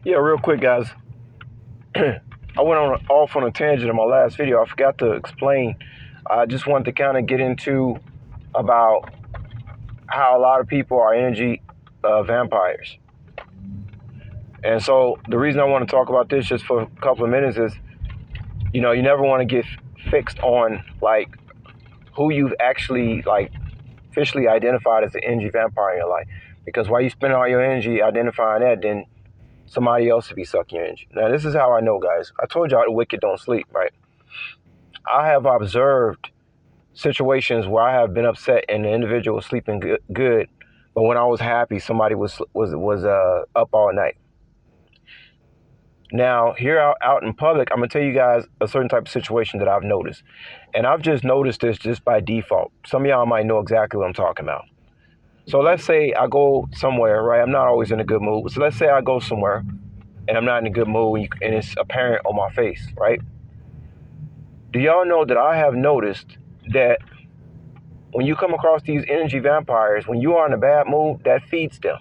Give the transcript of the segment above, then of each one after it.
Yeah, real quick, guys. I went off on a tangent in my last video. I forgot to explain. I just wanted to kind of get into about how a lot of people are energy vampires. And so the reason I want to talk about this just for a couple of minutes is, you never want to get fixed on like who you've actually like officially identified as an energy vampire in your life. Because while you spend all your energy identifying that, then somebody else will be sucking your energy. Now, this is how I know, guys. I told y'all the wicked don't sleep, right? I have observed situations where I have been upset and the individual was sleeping good, but when I was happy, somebody was up all night. Now, here out in public, I'm gonna tell you guys a certain type of situation that I've noticed, and I've just noticed this just by default. Some of y'all might know exactly what I'm talking about. So let's say I go somewhere, right? I'm not always in a good mood. So let's say I go somewhere and I'm not in a good mood and it's apparent on my face, right? Do y'all know that I have noticed that when you come across these energy vampires, when you are in a bad mood, that feeds them.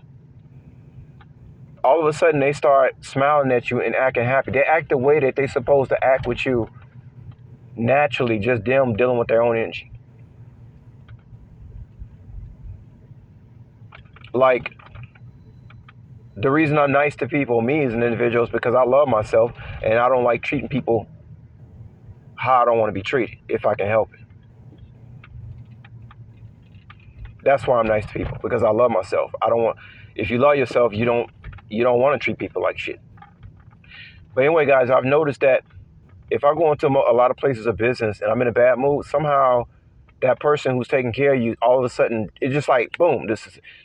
All of a sudden, they start smiling at you and acting happy. They act the way that they're supposed to act with you naturally, just them dealing with their own energy. Like, the reason I'm nice to people, me as an individual, is because I love myself and I don't like treating people how I don't want to be treated if I can help it. That's why I'm nice to people, because I love myself. I don't want. If you love yourself, you don't want to treat people like shit. But anyway, guys, I've noticed that if I go into a lot of places of business and I'm in a bad mood, somehow that person who's taking care of you, all of a sudden, it's just like boom,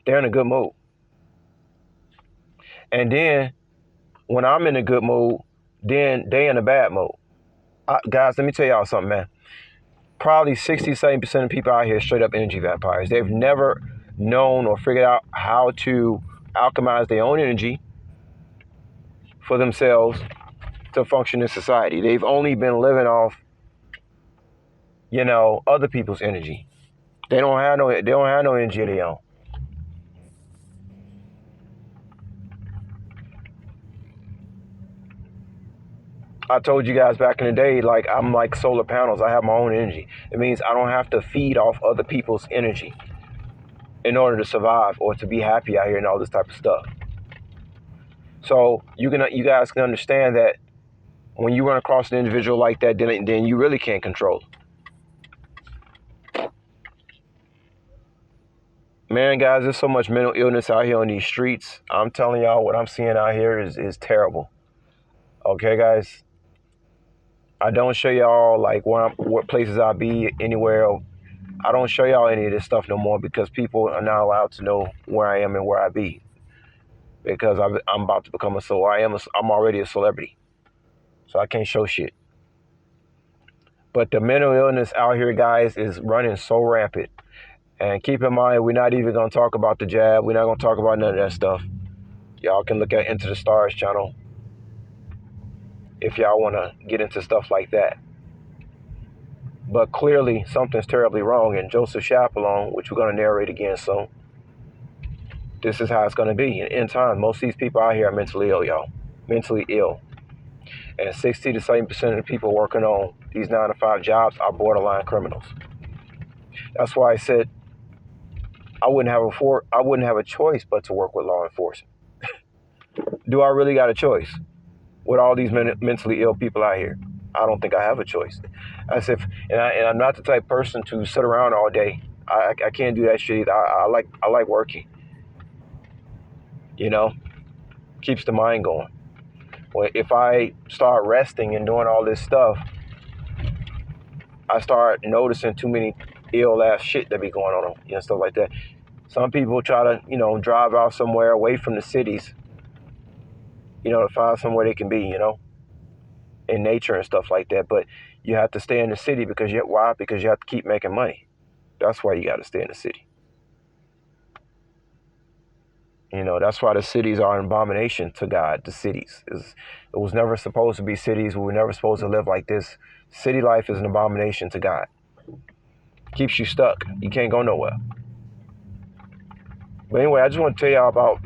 they're in a good mood. And then when I'm in a good mood, then they in a bad mood. Guys, let me tell y'all something, man. Probably 60-70% of people out here straight up energy vampires. They've never known or figured out how to alchemize their own energy for themselves to function in society. They've only been living off, other people's energy. They don't have no energy of their own. I told you guys back in the day, like I'm like solar panels. I have my own energy. It means I don't have to feed off other people's energy in order to survive or to be happy out here and all this type of stuff. So you guys can understand that when you run across an individual like that, then you really can't control. Man, guys, there's so much mental illness out here on these streets. I'm telling y'all, what I'm seeing out here is terrible. Okay, guys. I don't show y'all like what places I be anywhere. I don't show y'all any of this stuff no more because people are not allowed to know where I am and where I be. Because I'm about to become I'm already a celebrity, so I can't show shit. But the mental illness out here, guys, is running so rampant. And keep in mind, we're not even gonna talk about the jab. We're not gonna talk about none of that stuff. Y'all can look at Into the Stars channel if y'all want to get into stuff like that. But clearly, something's terribly wrong. And Joseph Chaperone, which we're going to narrate again soon, this is how it's going to be. In time, most of these people out here are mentally ill, y'all. Mentally ill. And 60 to 70% of the people working on these 9-to-5 jobs are borderline criminals. That's why I said I wouldn't have a choice but to work with law enforcement. Do I really got a choice with all these mentally ill people out here? I don't think I have a choice. And I'm not the type of person to sit around all day. I can't do that shit. I like working. Keeps the mind going. Well, if I start resting and doing all this stuff, I start noticing too many ill ass shit that be going on, stuff like that. Some people try to, drive out somewhere away from the cities, to find somewhere they can be, in nature and stuff like that. But you have to stay in the city because why? Because you have to keep making money. That's why you got to stay in the city. That's why the cities are an abomination to God. The cities it was never supposed to be cities. We were never supposed to live like this. City life is an abomination to God. Keeps you stuck. You can't go nowhere. But anyway, I just want to tell y'all about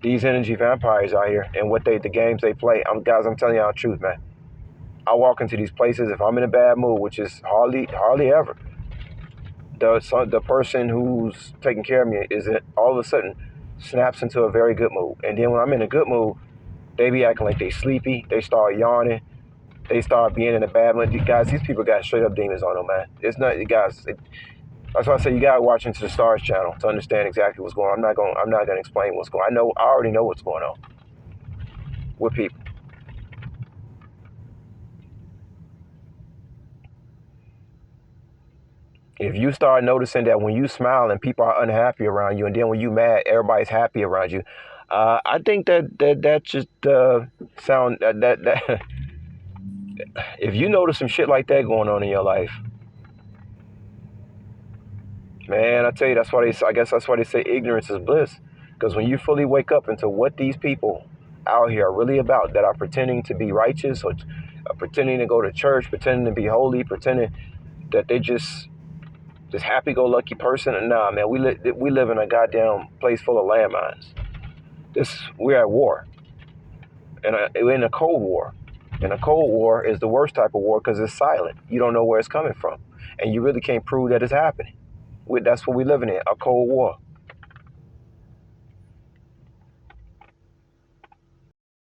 These energy vampires out here and the games they play. I'm telling y'all the truth, man. I walk into these places if I'm in a bad mood, which is hardly ever. The person who's taking care of me is all of a sudden snaps into a very good mood, and then when I'm in a good mood, they be acting like they sleepy. They start yawning. They start being in a bad mood. Guys, these people got straight up demons on them, man. It's not, guys. That's why I say you gotta watch into the Stars channel to understand exactly what's going on. I'm not gonna explain what's going on. I already know what's going on with people. If you start noticing that when you smile and people are unhappy around you, and then when you mad, everybody's happy around you, I think that just sound that if you notice some shit like that going on in your life, man, I tell you, I guess that's why they say ignorance is bliss. Because when you fully wake up into what these people out here are really about, that are pretending to be righteous or pretending to go to church, pretending to be holy, pretending that they just this happy-go-lucky person, and nah, man, we live in a goddamn place full of landmines. We're at war, and we're in a cold war. And a cold war is the worst type of war because it's silent. You don't know where it's coming from, and you really can't prove that it's happening. That's what we're living in, a cold war.